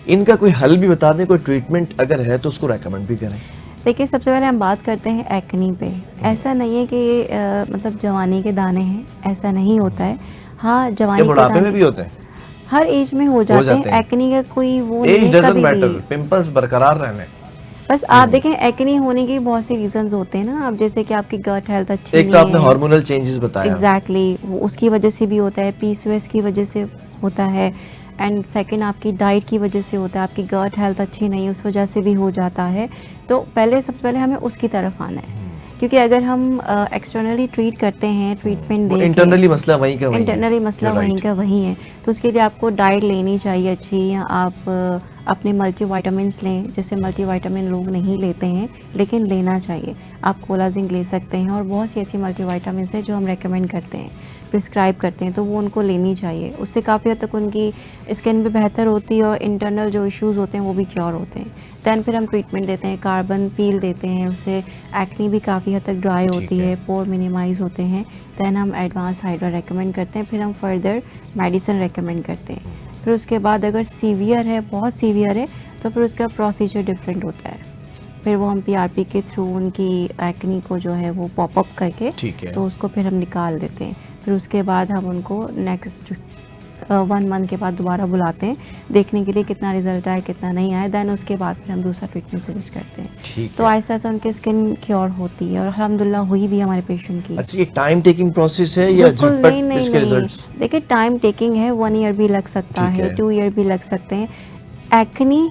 इनका कोई हल भी बता दें, कोई ट्रीटमेंट अगर है तो उसको रेकमेंड भी करें। देखिए, सबसे पहले हम बात करते हैं एक्नी पे। ऐसा नहीं है कि ये मतलब जवानी के दाने हैं, ऐसा नहीं होता है। हाँ, जवानी के बुढ़ापे में दाने भी होते हैं, हर एज में हो जाते हैं। एक्नी का कोई वो नहीं एज है डजंट कभी मैटर, भी। पिंपल्स बरकरार रहने। बस आप देखें, एक्नी होने के बहुत से रीजंस होते हैं ना। अब जैसे कि आपकी गट हेल्थ अच्छी एक नहीं तो आपने है, हार्मोनल चेंजेस बताया। एग्जैक्टली, वो उसकी वजह से भी होता है, पीसीओएस की वजह से होता है, एंड सेकंड आपकी डाइट की वजह से होता है, आपकी गट हेल्थ अच्छी नहीं है उस वजह से भी हो जाता है। तो सबसे पहले हमें उसकी तरफ आना है, क्योंकि अगर हम एक्सटर्नली ट्रीट करते हैं, ट्रीटमेंट वो देके, इंटरनली मसला वहीं का वहीं है। इंटरनली मसला You're वहीं right. का वहीं है। तो उसके लिए आपको डाइट लेनी चाहिए अच्छी, या आप अपने मल्टीविटामिन्स लें। जैसे मल्टीविटामिन लोग नहीं लेते हैं, लेकिन लेना चाहिए। आप कोला जिंक ले सकते हैं, और बहुत सी ऐसी मल्टीविटामिन्स हैं जो हम रेकमेंड करते हैं, प्रिस्क्राइब करते हैं, तो वो उनको लेनी चाहिए। उससे काफ़ी हद तक उनकी स्किन भी बेहतर होती है, और इंटरनल जो इश्यूज़ होते हैं वो भी क्योर होते हैं। दैन फिर हम ट्रीटमेंट देते हैं, कार्बन पील देते हैं, उससे एक्नी भी काफ़ी हद तक ड्राई होती है, पोर मिनिमाइज होते हैं। दैन हम एडवांस हाइड्रा रेकमेंड करते हैं, फिर हम फर्दर मेडिसिन रेकमेंड करते हैं। फिर उसके बाद अगर सीवियर है, बहुत सीवियर है, तो फिर उसका प्रोसीजर डिफरेंट होता है। फिर वो हम पीआरपी के थ्रू उनकी एक्नी को जो है वो पॉपअप करके, ठीक है। तो उसको फिर हम निकाल देते हैं। फिर उसके बाद हम उनको नेक्स्ट 1 मंथ के बाद दोबारा बुलाते हैं, देखने के लिए कितना रिजल्ट आया, कितना नहीं आया। दैन उसके बाद फिर हम दूसरा ट्रीटमेंट सजेस्ट करते हैं। ठीक तो है। ऐसा ऐसा उनकी स्किन क्योर होती है, और अल्हम्दुलिल्लाह हुई भी हमारे पेशेंट की। अच्छा, ये टाइम टेकिंग प्रोसेस है या बिल्कुल झटपट नहीं, इसके नहीं। रिजल्ट्स? देखिए, टाइम टेकिंग है, 1 ईयर भी लग सकता ठीक है, है। 2 ईयर भी लग सकते हैं। एक्नी,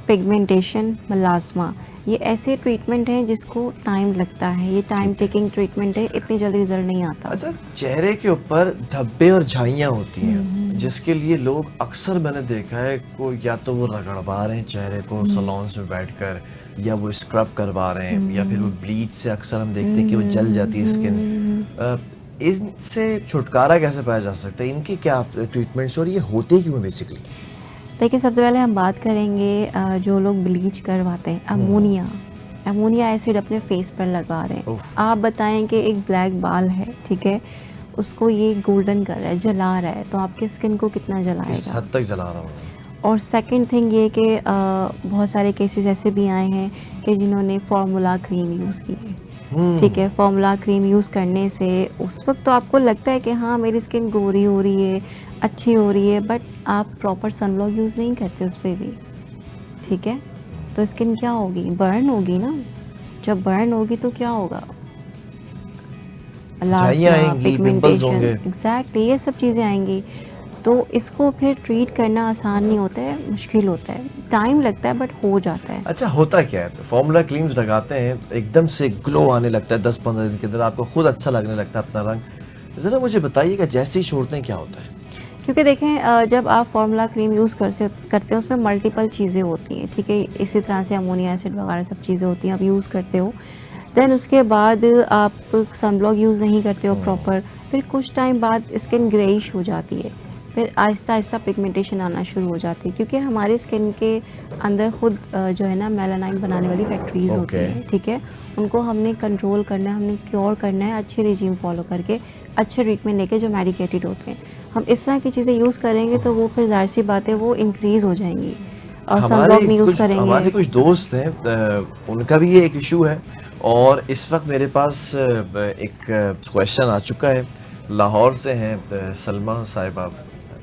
पिगमेंटेशन, मलास्मा, ये ऐसे ट्रीटमेंट हैं जिसको टाइम लगता है। ये टाइम टेकिंग ट्रीटमेंट है, इतनी जल्दी रिजल्ट नहीं आता। अच्छा, चेहरे के ऊपर धब्बे और झाइयाँ होती हैं, जिसके लिए लोग अक्सर, मैंने देखा है, को या तो वो रगड़वा रहे हैं चेहरे को सलोन्स में बैठकर, या वो स्क्रब करवा रहे हैं, या फिर वो ब्लीच से अक्सर हम देखते हैं कि वो जल जाती है स्किन। इनसे छुटकारा कैसे पाया जा सकता है? इनके क्या ट्रीटमेंट्स, और ये होते क्यों बेसिकली? देखिए, सबसे पहले हम बात करेंगे जो लोग ब्लीच करवाते हैं, अमोनिया एसिड अपने फेस पर लगा रहे हैं। उफ। आप बताएं कि एक ब्लैक बाल है, ठीक है, उसको ये गोल्डन कर रहा है, जला रहा है, तो आपके स्किन को कितना किस जलाएगा। हद तक जला रहा हूँ? और सेकंड थिंग ये कि बहुत सारे केसेस ऐसे भी आए हैं कि जिन्होंने फार्मूला क्रीम यूज़ की है, ठीक है। फार्मूला क्रीम यूज़ करने से उस वक्त तो आपको लगता है कि हाँ, मेरी स्किन गोरी हो रही है, अच्छी हो रही है, बट आप प्रॉपर सनब्लॉक यूज़ नहीं करते उस पर भी, ठीक है। तो स्किन क्या होगी, बर्न होगी ना। जब बर्न होगी तो क्या होगा, झाइयाँ आएंगी, पिंपल्स होंगे। एग्जैक्टली, ये सब चीज़ें आएंगी। तो इसको फिर ट्रीट करना आसान नहीं होता है, मुश्किल होता है, टाइम लगता है, बट हो जाता है। अच्छा, होता क्या है? फार्मूला क्रीम्स लगाते हैं, एकदम से ग्लो आने लगता है 10-15 दिन के अंदर, आपको खुद अच्छा लगने लगता है अपना रंग। ज़रा मुझे बताइएगा, जैसे ही छोड़ते हैं क्या होता है? क्योंकि देखें, जब आप फार्मूला क्रीम यूज़ करते हो, उसमें मल्टीपल चीज़ें होती हैं, ठीक है। इसी तरह से अमोनिया एसिड वगैरह सब चीज़ें होती हैं, आप यूज़ करते हो। देन उसके बाद आप सनब्लॉक यूज़ नहीं करते हो प्रॉपर, फिर कुछ टाइम बाद स्किन ग्रेइश हो जाती है, फिर आहिस्ता आहिस्ता पिगमेंटेशन आना शुरू हो जाती है, क्योंकि हमारे स्किन के अंदर खुद जो है ना मेलानाइन बनाने वाली फैक्ट्रीज होती हैं, ठीक है। उनको हमने कंट्रोल करना है, हमने क्योर करना है अच्छे रिजीम फॉलो करके, अच्छे ट्रीटमेंट लेके जो मेडिकेटेड होते हैं। हम इस तरह की चीज़ें यूज़ करेंगे तो वो फिर जाहिर सी बात है वो इंक्रीज़ हो जाएंगी। और सनब्लॉक नहीं यूज़ करेंगे। हमारे कुछ दोस्त हैं, उनका भी ये एक इशू है, और इस वक्त मेरे पास एक क्वेश्चन आ चुका है। लाहौर से हैं सलमा साहिबा।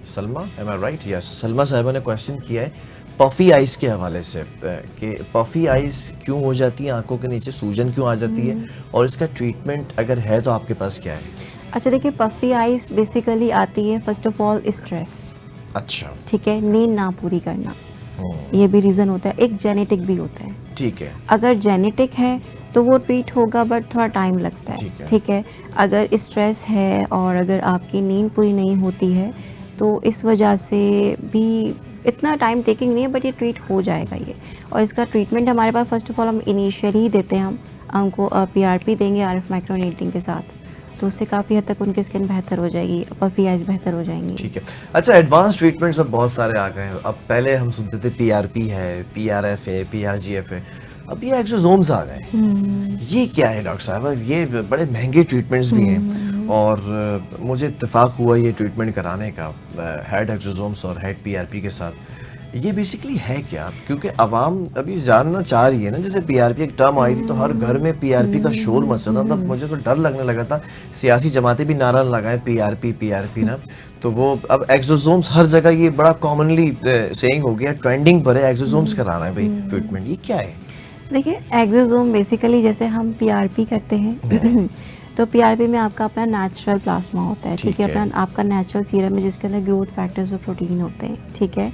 सलमा, एम आई राइट? यस, सलमा साहिबा ने क्वेश्चन किया है पफ़ी आइज़ के हवाले से, कि पफ़ी आइज़ क्यों हो जाती है, आंखों के नीचे सूजन क्यों आ जाती है, और इसका ट्रीटमेंट अगर है तो आपके पास क्या है? अच्छा, देखिए, पफ़ी आइज़ बेसिकली आती है फर्स्ट ऑफ ऑल स्ट्रेस, अच्छा, ठीक है, नींद ना पूरी करना, ये भी रीज़न होता है। एक जेनेटिक भी होता है, ठीक है। अगर जेनेटिक है तो वो ट्रीट होगा, बट थोड़ा टाइम लगता है। ठीक है, अगर स्ट्रेस है और अगर आपकी नींद पूरी नहीं होती है तो इस वजह से भी इतना टाइम टेकिंग नहीं है, बट ये ट्रीट हो जाएगा ये। और इसका ट्रीटमेंट हमारे पास फर्स्ट ऑफ ऑल हम इनिशियली ही देते हैं, हम उनको PRP देंगे RF माइक्रोनेडलिंग के साथ, तो उससे काफ़ी हद तक उनकी स्किन बेहतर हो जाएगी, पफी आइज बेहतर हो जाएंगी। ठीक है। अच्छा, एडवांस ट्रीटमेंट्स अब बहुत सारे आ गए हैं। अब पहले हम सुनते थे PRP है, PRF है, PRGF है, अब ये एक्सोसोम्स आ गए हैं। ये क्या है डॉक्टर साहब? ये बड़े महंगे ट्रीटमेंट्स भी हैं और मुझे इत्तेफाक हुआ ये ट्रीटमेंट कराने का हेड एक्सोसोम्स और हेड PRP के साथ। ये बेसिकली है क्या? क्योंकि अवाम अभी जानना चाह रही है ना। जैसे PRP एक टर्म आई थी तो हर घर में PRP का शोर मच रहा था, तब मुझे तो डर लगने लगा था। सियासी जमातें भी नारा लगाएं PRP ना, तो वो अब एक्सोसोम्स हर जगह ये बड़ा कॉमनली सेइंग हो गया, ट्रेंडिंग पर है एक्सोसोम्स कराना है भाई ट्रीटमेंट। ये क्या है? देखिए, एक्सोसोम बेसिकली जैसे हम PRP करते हैं तो PRP में आपका अपना नेचुरल प्लाज्मा होता है। ठीक है, अपना आपका नेचुरल सीरम है जिसके अंदर ग्रोथ फैक्टर्स और प्रोटीन होते हैं। ठीक है,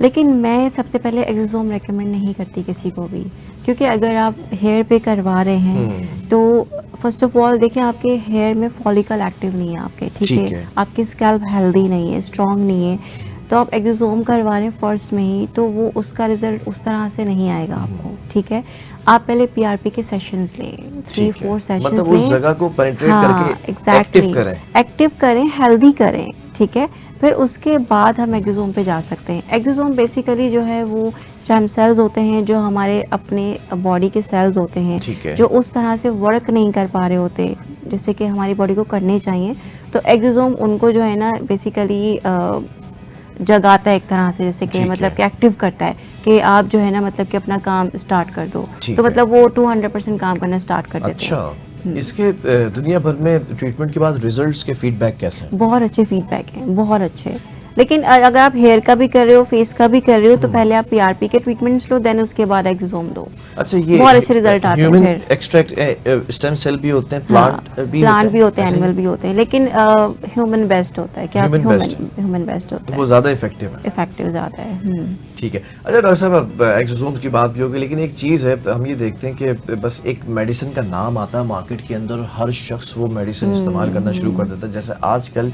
लेकिन मैं सबसे पहले एक्सोसोम रेकमेंड नहीं करती किसी को भी, क्योंकि अगर आप हेयर पे करवा रहे हैं तो फर्स्ट ऑफ ऑल देखिए, आपके हेयर में फॉलिकल एक्टिव नहीं है आपके। ठीक है, आपकी स्कैल्प हेल्दी नहीं है, स्ट्रॉन्ग नहीं है, तो आप एक्सोसोम करवा रहे हैं फर्स्ट में ही, तो वो उसका रिजल्ट उस तरह से नहीं आएगा आपको। ठीक है, आप पहले PRP के सेशंस लें, 3-4 सेशंस मतलब लें, उस जगह को पेनिट्रेट करके एक्टिव करें, हेल्दी करें। ठीक है, फिर उसके बाद हम एक्सोसोम पे जा सकते हैं। एक्सोसोम बेसिकली जो है वो स्टेम सेल्स होते हैं, जो हमारे अपने बॉडी के सेल्स होते हैं, जो उस तरह से वर्क नहीं कर पा रहे होते जैसे कि हमारी बॉडी को करने चाहिए, तो एक्सोसोम उनको जो है ना बेसिकली जगाता है एक तरह से, जैसे कि मतलब कि एक्टिव करता है कि आप जो है ना मतलब कि अपना काम स्टार्ट कर दो, तो मतलब वो 200% काम करना स्टार्ट कर देते हैं। अच्छा, इसके दुनिया भर में ट्रीटमेंट के बाद रिजल्ट्स के फीडबैक कैसे हैं? बहुत अच्छे फीडबैक हैं, बहुत अच्छे। लेकिन अगर आप हेयर का भी कर रहे हो, फेस का भी कर रहे हो, तो पहले आप PRP के ट्रीटमेंट्स लो, देन उसके बाद एक्सोसोम दो। अच्छा, ये बहुत अच्छे रिजल्ट आते हैं। ह्यूमन एक्सट्रैक्ट स्टेम सेल भी होते हैं, प्लांट भी होते हैं, एनिमल भी होते हैं, लेकिन ह्यूमन बेस्ट होता है। क्या ह्यूमन बेस्ट होता है, वो ज्यादा इफेक्टिव ज्यादा है। ठीक है। अच्छा डॉक्टर साहब, एक्सोसोम्स की बात भी होगी, लेकिन एक चीज़ है, हम ये देखते हैं कि बस एक मेडिसिन का नाम आता है मार्केट के अंदर, हर शख्स वो मेडिसिन इस्तेमाल करना शुरू कर देता है। जैसे आजकल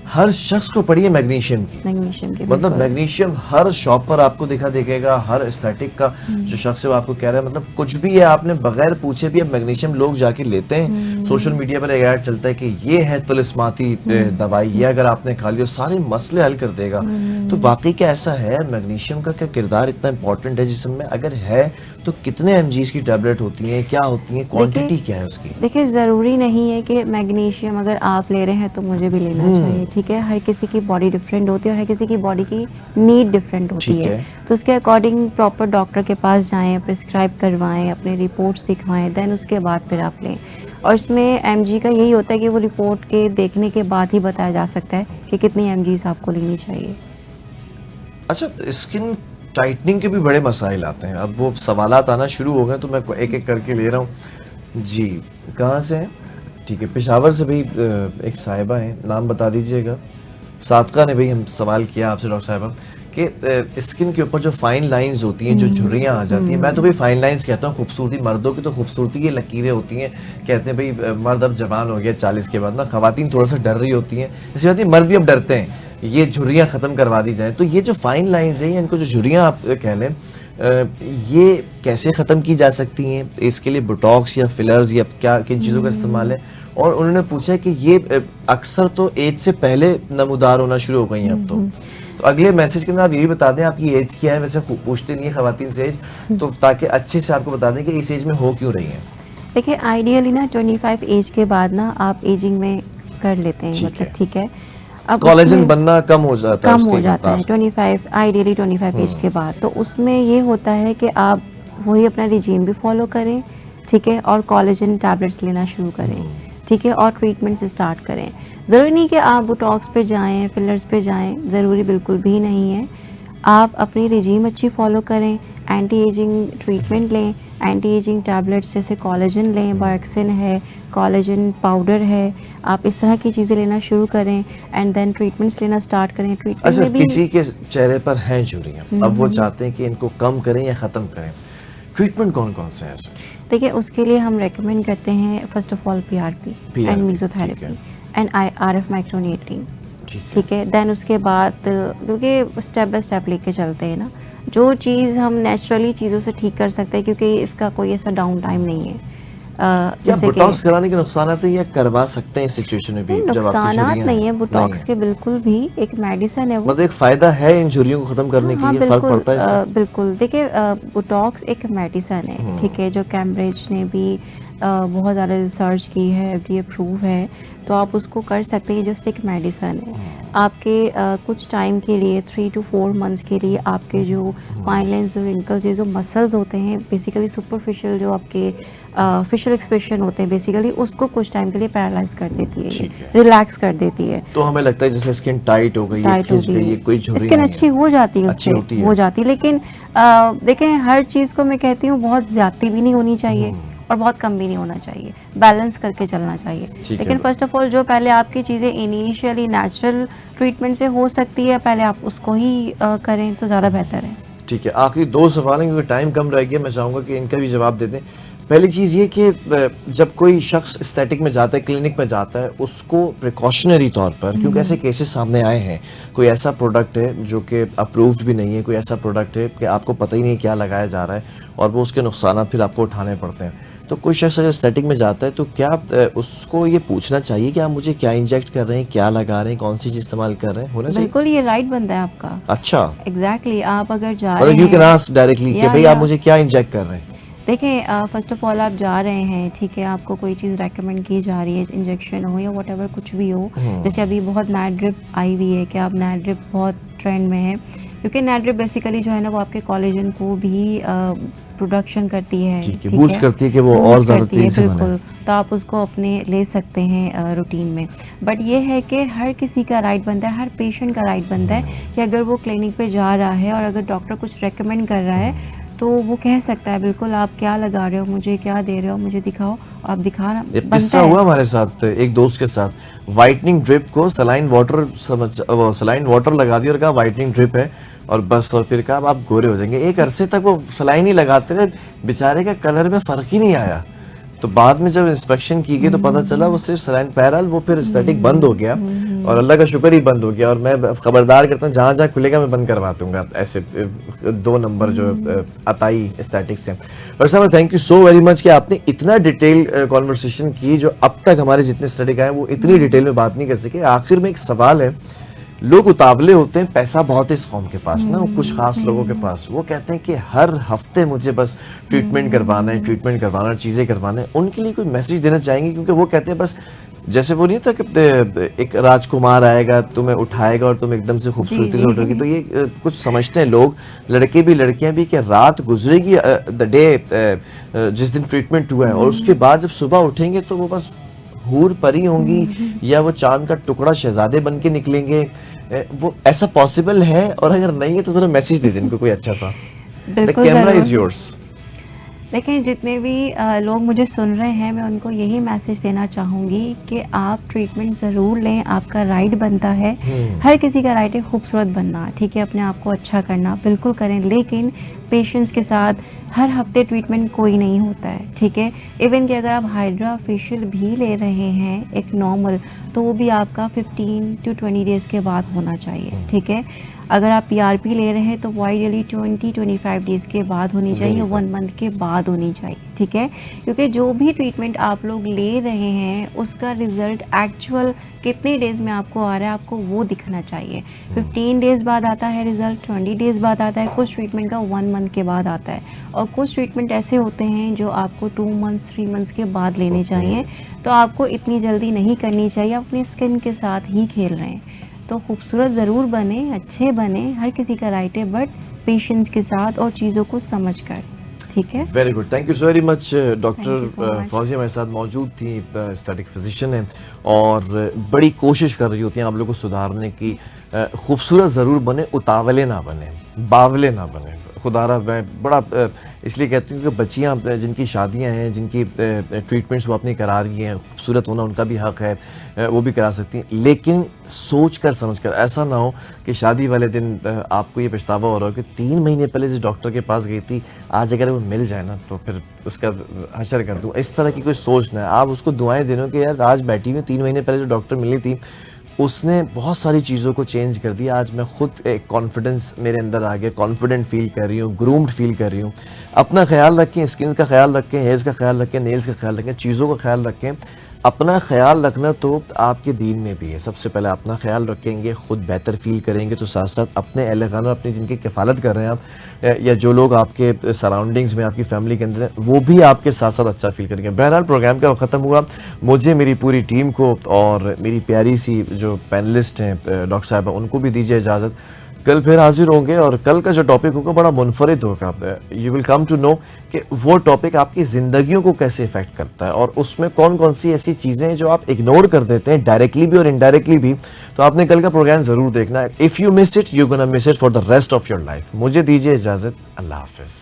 हर शख्स को पड़ी है मैग्नीशियम की, मतलब मैग्नीशियम हर शॉप पर आपको दिखेगा, हर एस्थेटिक का जो शख्स है वो आपको कह रहा है, मतलब कुछ भी है, आपने बगैर पूछे भी अब मैग्नीशियम लोग जाके लेते हैं। सोशल मीडिया पर एक ऐड चलता है कि ये है तिलिस्माती दवाई, ये अगर आपने खा लिया सारे मसले हल कर देगा। तो वाकई क्या ऐसा है? मैग्नीशियम का क्या किरदार इतना इंपॉर्टेंट है जिसम में? अगर है तो कितने mg की टैबलेट होती हैं, क्या होती हैं, क्वांटिटी क्या है उसकी? देखिए, ज़रूरी नहीं है कि मैग्नीशियम अगर आप ले रहे हैं तो मुझे भी लेना चाहिए। ठीक है, हर किसी की बॉडी डिफरेंट होती है और हर किसी की बॉडी की नीड डिफरेंट होती है, तो उसके अकॉर्डिंग प्रॉपर डॉक्टर के पास जाएं, प्रिस्क्राइब करवाएं, अपने रिपोर्ट्स दिखवाएं, देन उसके बाद फिर आप लें। और इसमें mg का यही होता है कि वो रिपोर्ट के देखने के बाद ही बताया जा सकता है कि कितनी mg's आपको लेनी चाहिए। अच्छा, स्किन टाइटनिंग के भी बड़े मसाइल आते हैं, अब वो सवालात आना शुरू हो गए तो मैं एक एक करके ले रहा हूँ जी। कहाँ से हैं? ठीक है, पेशावर से भाई एक साहिबा है, नाम बता दीजिएगा। सादका ने भाई हम सवाल किया आपसे डॉक्टर साहिबा कि स्किन के ऊपर जो फाइन लाइंस होती हैं, जो झुर्रियाँ आ जाती हैं, मैं तो भाई फाइन लाइंस कहता हूँ, खूबसूरती मर्दों की तो खूबसूरती की लकीरें होती हैं। कहते हैं भाई मर्द अब जवान हो गया 40 के बाद ना, ख़वातीन थोड़ा सा डर रही होती हैं, ऐसी बात नहीं मर्द भी अब डरते हैं, ये झुर्रियाँ ख़त्म करवा दी जाए। तो ये जो फाइन लाइंस है, इनको जो झुर्रियाँ आप कह लें, ये कैसे ख़त्म की जा सकती हैं? इसके लिए बोटॉक्स या फिलर्स या क्या किन चीज़ों का इस्तेमाल है? और उन्होंने पूछा कि ये अक्सर तो एज से पहले नमूदार होना शुरू हो गई हैं अब तो अगले मैसेज के अंदर आप यही बता दें आपकी एज क्या है। वैसे पूछते नहीं है खवातीन से एज, तो ताकि अच्छे से आपको बता दें कि इस एज में हो क्यों रही हैं। देखिए, आइडियली ना 25 एज के बाद ना आप एजिंग में कर लेते हैं, मतलब ठीक है, अब कोलेजन बनना कम हो जाता है 25 आइडियली 25 एज के बाद। तो उसमें ये होता है कि आप वही अपना रिजीम भी फॉलो करें, ठीक है, और कोलेजन टैबलेट्स लेना शुरू करें, ठीक है, और ट्रीटमेंट स्टार्ट करें। ज़रूरी नहीं कि आप बोटॉक्स पे जाएं, फिलर्स पे जाएं, ज़रूरी बिल्कुल भी नहीं है। आप अपनी रिजीम अच्छी फॉलो करें, एंटी एजिंग ट्रीटमेंट लें, एंटी एजिंग टैबलेट्स जैसे कोलेजन लें, बायोक्सिन है, कोलेजन पाउडर है, आप इस तरह की चीज़ें लेना शुरू करें एंड देन ट्रीटमेंट्स लेना स्टार्ट करें। ट्रीटमेंट अच्छा, किसी के चेहरे पर हैं झुर्रियाँ, अब वो चाहते हैं कि इनको कम करें या ख़त्म करें, ट्रीटमेंट कौन कौन से हैं ऐसे? देखिए उसके लिए हम रेकमेंड करते हैं first of all PRP PRP, and ठीक मीजोथेरेपी है। And RF microneedling. ठीक है। ठीक है, देन उसके बाद क्योंकि स्टेप बाय स्टेप लेके चलते हैं ना, जो चीज़ हम नेचुरली चीज़ों से ठीक कर सकते हैं क्योंकि इसका कोई ऐसा डाउन टाइम नहीं है। क्या जैसे कि बोटॉक्स कराने के नुकसान आते हैं या करवा सकते हैं इस सिचुएशन में भी जब आपकी नुकसानात झुर्रियां नहीं है हैं? बोटॉक्स के, बिल्कुल भी एक मेडिसिन है वो। मतलब एक फायदा है इन झुर्रियों को खत्म करने के हाँ लिए, फर्क बिल्कुल, पड़ता है इससे? बिल्कुल देखिए बोटॉक्स एक मेडिसिन है, ठीक है, जो कैम्ब्रिज ने भी बहुत ज़्यादा रिसर्च की है, FDA अप्रूव है, तो आप उसको कर सकते हैं। जस्ट एक मेडिसिन है आपके कुछ टाइम के लिए 3 to 4 मंथ्स के लिए आपके जो फाइन लाइंस और रिंकल्स, जो मसल्स होते हैं बेसिकली सुपरफिशियल, जो आपके फेशियल एक्सप्रेशन होते हैं बेसिकली, उसको कुछ टाइम के लिए पैरालाइज कर देती ठीक है, है। रिलैक्स कर देती है। तो हमें लगता है जैसे स्किन टाइट हो गई है, टाइट हो खिंच गई है, कोई झुर्री स्किन नहीं अच्छी है। हो जाती है, अच्छी उससे होती है। हो जाती है, लेकिन देखें हर चीज़ को मैं कहती हूँ बहुत ज़्यादा भी नहीं होनी चाहिए और बहुत कम भी नहीं होना चाहिए, बैलेंस करके चलना चाहिए। ठीक है। लेकिन फर्स्ट ऑफ ऑल जो पहले आपकी चीज़ें इनिशियली नेचुरल ट्रीटमेंट से हो सकती है, पहले आप उसको ही करें तो ज़्यादा बेहतर है। ठीक है, आखिरी 2 सवाल हैं क्योंकि टाइम कम रह गया, मैं चाहूँगा कि इनका भी जवाब दे दें। पहली चीज़ ये कि जब कोई शख्स एस्थेटिक में जाता है, क्लिनिक में जाता है, उसको प्रिकॉशनरी तौर पर, क्योंकि ऐसे केसेस सामने आए हैं, कोई ऐसा प्रोडक्ट है जो कि अप्रूव्ड भी नहीं है, कोई ऐसा प्रोडक्ट है कि आपको पता ही नहीं क्या लगाया जा रहा है और वो उसके नुकसानात फिर आपको उठाने पड़ते हैं। तो कोई शख्स अगर एस्थेटिक में जाता है तो क्या उसको ये पूछना चाहिए कि आप मुझे क्या इंजेक्ट कर रहे हैं, क्या लगा रहे हैं, कौन सी चीज़ इस्तेमाल कर रहे हैं, होना चाहिए? बिल्कुल, ये राइट बनता है आपका। अच्छा, एग्जैक्टली आप अगर जा मतलब रहे यू कैन हैं, आस्क डायरेक्टली कि भाई आप मुझे क्या इंजेक्ट कर रहे हैं? देखें फर्स्ट ऑफ ऑल आप जा रहे हैं, ठीक है, आपको कोई चीज़ रेकमेंड की जा रही है, इंजेक्शन हो या व्हाटएवर कुछ भी हो, जैसे अभी बहुत नैट ड्रिप आई हुई है कि आप नैट ड्रिप बहुत ट्रेंड में है, क्योंकि नैट ड्रिप बेसिकली जो है ना वो आपके कोलेजन को भी प्रोडक्शन करती है, ठीक है, बूस्ट करती है कि वो और ज़्यादा तेज़ी से बने। बिल्कुल, तो आप उसको अपने ले सकते हैं रूटीन में। बट ये है कि हर किसी का राइट बनता है, हर पेशेंट का राइट बनता है कि अगर वो क्लिनिक पे जा रहा है और अगर डॉक्टर कुछ रेकमेंड कर रहा है तो वो कह सकता है बिल्कुल आप क्या लगा रहे हो, मुझे क्या दे रहे हो, मुझे दिखाओ, आप दिखाना ये बनता किस्सा है। हुआ हमारे साथ एक दोस्त के साथ, वाइटनिंग ड्रिप को सलाइन वाटर वो सलाइन वाटर लगा दिया और कहा वाइटनिंग ड्रिप है और बस, और फिर कहा अब आप गोरे हो जाएंगे। एक अरसे तक वो सलाइन ही लगाते रहे, बेचारे का कलर में फर्क ही नहीं आया। तो बाद में जब इंस्पेक्शन की गई तो पता चला वो सिर्फ सलाइन पैरल, वो फिर एस्थेटिक बंद हो गया और अल्लाह का शुक्र ही बंद हो गया। और मैं खबरदार करता हूँ जहाँ जहाँ खुलेगा मैं बंद करवा दूंगा ऐसे 2 नंबर जो अताई एस्थेटिक से। और साहब thank you so very much कि आपने इतना डिटेल कॉन्वर्सेशन की, जो अब तक हमारे जितने एस्थेटिक आए वो इतनी डिटेल में बात नहीं कर सके। आखिर में एक सवाल है, लोग उतावले होते हैं, पैसा बहुत है इस कौम के पास ना, कुछ खास लोगों के पास, वो कहते हैं कि हर हफ्ते मुझे बस ट्रीटमेंट करवाना है, ट्रीटमेंट करवाना है, चीज़ें करवाना है। उनके लिए कोई मैसेज देना चाहेंगे? क्योंकि वो कहते हैं बस जैसे वो नहीं था कि एक राजकुमार आएगा तुम्हें उठाएगा और तुम एकदम से खूबसूरती से उठोगी, तो ये कुछ समझते हैं लोग, लड़के भी लड़कियां भी, कि रात गुजरेगी द डे जिस दिन ट्रीटमेंट हुआ है और उसके बाद जब सुबह उठेंगे तो वो बस हूर परी होंगी या वो चांद का टुकड़ा शहजादे बन के निकलेंगे। वो ऐसा पॉसिबल है? और अगर नहीं है तो जरा मैसेज दे दें इनको कोई अच्छा सा। The camera is yours. लेकिन जितने भी लोग मुझे सुन रहे हैं, मैं उनको यही मैसेज देना चाहूँगी कि आप ट्रीटमेंट ज़रूर लें, आपका राइट बनता है, हर किसी का राइट है खूबसूरत बनना, ठीक है, अपने आप को अच्छा करना, बिल्कुल करें, लेकिन पेशेंस के साथ। हर हफ्ते ट्रीटमेंट कोई नहीं होता है, ठीक है, इवन कि अगर आप हाइड्रा फेशियल भी ले रहे हैं एक नॉर्मल, तो वो भी आपका 15 to 20 डेज़ के बाद होना चाहिए, ठीक है। अगर आप पीआरपी ले रहे हैं तो वो आइडियली 20-25 डेज़ के बाद होनी चाहिए, 1 मंथ के बाद होनी चाहिए, ठीक है, क्योंकि जो भी ट्रीटमेंट आप लोग ले रहे हैं उसका रिज़ल्ट एक्चुअल कितने डेज़ में आपको आ रहा है, आपको वो दिखना चाहिए। 15 डेज़ बाद आता है रिज़ल्ट, 20 डेज़ बाद आता है, कुछ ट्रीटमेंट का 1 मंथ के बाद आता है, और कुछ ट्रीटमेंट ऐसे होते हैं जो आपको 2 मंथ्स 3 मंथ्स के बाद लेने चाहिए। तो आपको इतनी जल्दी नहीं करनी चाहिए, अपनी स्किन के साथ ही खेल रहे हैं। तो खूबसूरत ज़रूर बने, अच्छे बने, हर किसी का राइट है, बट पेशेंस के साथ और चीज़ों को समझ कर, ठीक है। Very good, thank you so very much. Thank you so doctor much. Fauzia मेरे साथ मौजूद थी, एस्थेटिक फिजिशियन हैं और बड़ी कोशिश कर रही होती हैं आप लोगों को सुधारने की। खूबसूरत ज़रूर बने, उतावले ना बने, बावले ना बने, खुदारा मैं बड़ा इसलिए कहती हूँ कि बच्चियाँ जिनकी शादियाँ हैं, जिनकी ट्रीटमेंट्स वो अपनी करा रही हैं, खूबसूरत होना उनका भी हक़ है, वो भी करा सकती हैं, लेकिन सोच कर समझ कर। ऐसा ना हो कि शादी वाले दिन आपको ये पछतावा हो रहा हो कि 3 महीने पहले जिस डॉक्टर के पास गई थी, आज अगर वो मिल जाए ना तो फिर उसका हशर कर दूँ। इस तरह की कोई सोच ना है। आप उसको दुआएं दे रहे हो कि यार आज बैठी हुई 3 महीने पहले जो डॉक्टर मिली थी, उसने बहुत सारी चीज़ों को चेंज कर दिया। आज मैं खुद एक कॉन्फिडेंस मेरे अंदर आ गया, कॉन्फिडेंट फील कर रही हूँ, ग्रूम्ड फील कर रही हूँ। अपना ख्याल रखें, स्किन का ख्याल रखें, हेयर्स का ख्याल रखें, नेल्स का ख्याल रखें, चीज़ों का ख्याल रखें। अपना ख्याल रखना तो आपके दीन में भी है। सबसे पहले अपना ख्याल रखेंगे, खुद बेहतर फील करेंगे, तो साथ साथ अपने अहल खाना, अपनी जिनकी किफ़ालत कर रहे हैं आप, या जो लोग आपके सराउंडिंग्स में, आपकी फैमिली के अंदर हैं, वो भी आपके साथ साथ अच्छा फील करेंगे। बहरहाल प्रोग्राम का ख़त्म हुआ। मुझे, मेरी पूरी टीम को और मेरी प्यारी सी जो पैनलिस्ट हैं डॉक्टर साहबा, उनको भी दीजिए इजाज़त। कल फिर हाजिर होंगे और कल का जो टॉपिक होगा बड़ा मुनफरिद होगा। You will come to know कि वो टॉपिक आपकी ज़िंदगियों को कैसे इफ़ेक्ट करता है और उसमें कौन कौन सी ऐसी चीज़ें हैं जो आप इग्नोर कर देते हैं डायरेक्टली भी और इनडायरेक्टली भी। तो आपने कल का प्रोग्राम ज़रूर देखना है। If you missed it, you gonna miss it for the rest of your life. मुझे दीजिए इजाज़त। अल्लाह हाफ़िज़।